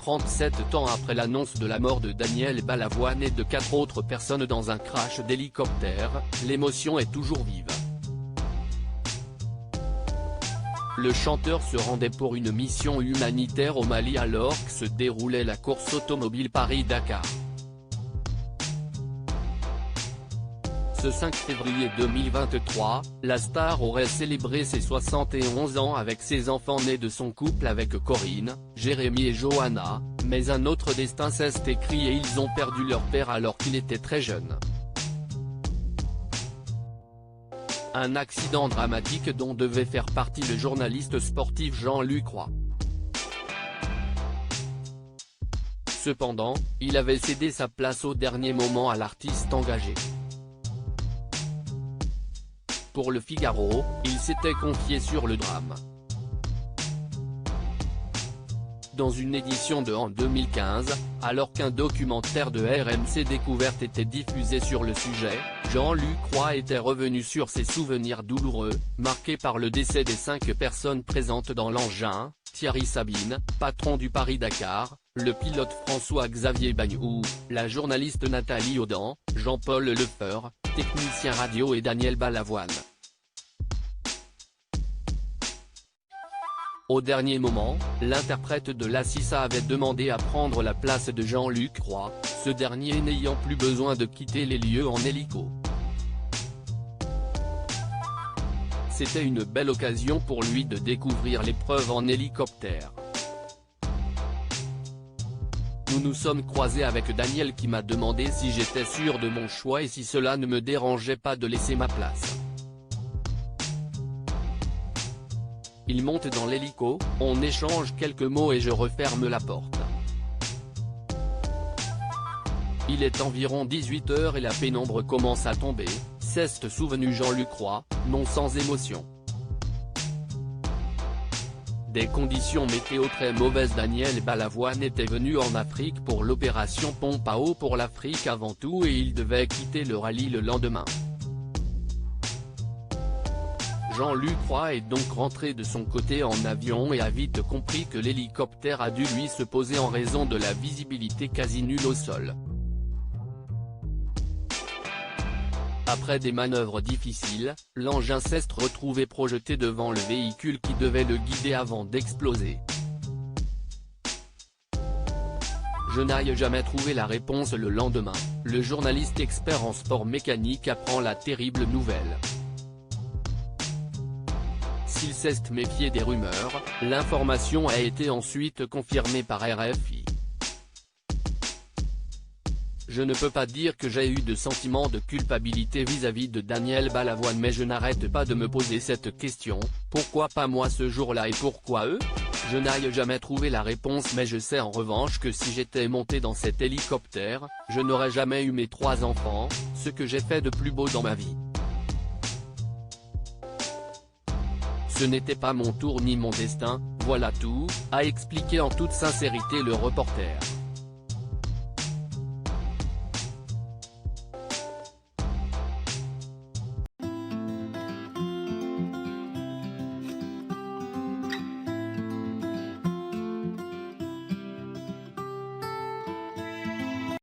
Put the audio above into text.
37 ans après l'annonce de la mort de Daniel Balavoine et de 4 autres personnes dans un crash d'hélicoptère, l'émotion est toujours vive. Le chanteur se rendait pour une mission humanitaire au Mali alors que se déroulait la course automobile Paris-Dakar. Ce 5 février 2023, la star aurait célébré ses 71 ans avec ses enfants nés de son couple avec Corinne, Jérémy et Johanna, mais un autre destin s'est écrit et ils ont perdu leur père alors qu'il était très jeune. Un accident dramatique dont devait faire partie le journaliste sportif Jean-Luc Roy. Cependant, il avait cédé sa place au dernier moment à l'artiste engagé. Pour Le Figaro, il s'était confié sur le drame. Dans une édition de en 2015, alors qu'un documentaire de RMC Découverte était diffusé sur le sujet, Jean-Luc Roy était revenu sur ses souvenirs douloureux, marqués par le décès des 5 personnes présentes dans l'engin: Thierry Sabine, patron du Paris-Dakar, le pilote François-Xavier Bagnoud, la journaliste Nathalie Audan, Jean-Paul Lefeur, technicien radio et Daniel Balavoine. Au dernier moment, l'interprète de La Sissa avait demandé à prendre la place de Jean-Luc Roy, ce dernier n'ayant plus besoin de quitter les lieux en hélico. C'était une belle occasion pour lui de découvrir l'épreuve en hélicoptère. Nous nous sommes croisés avec Daniel qui m'a demandé si j'étais sûr de mon choix et si cela ne me dérangeait pas de laisser ma place. Il monte dans l'hélico, on échange quelques mots et je referme la porte. Il est environ 18h et la pénombre commence à tomber, s'est souvenu Jean-Luc Roy, non sans émotion. Des conditions météo très mauvaises. Daniel Balavoine était venu en Afrique pour l'opération Pompe à eau pour l'Afrique avant tout et il devait quitter le rallye le lendemain. Jean-Luc Roy est donc rentré de son côté en avion et a vite compris que l'hélicoptère a dû lui se poser en raison de la visibilité quasi nulle au sol. Après des manœuvres difficiles, l'engin s'est retrouvé projeté devant le véhicule qui devait le guider avant d'exploser. Je n'ai jamais trouvé la réponse. Le lendemain, le journaliste expert en sport mécanique apprend la terrible nouvelle. S'il s'est méfié des rumeurs, l'information a été ensuite confirmée par RFI. Je ne peux pas dire que j'ai eu de sentiment de culpabilité vis-à-vis de Daniel Balavoine, mais je n'arrête pas de me poser cette question: pourquoi pas moi ce jour-là et pourquoi eux? Je n'ai jamais trouvé la réponse, mais je sais en revanche que si j'étais monté dans cet hélicoptère, je n'aurais jamais eu mes 3 enfants, ce que j'ai fait de plus beau dans ma vie. Ce n'était pas mon tour ni mon destin, voilà tout, a expliqué en toute sincérité le reporter.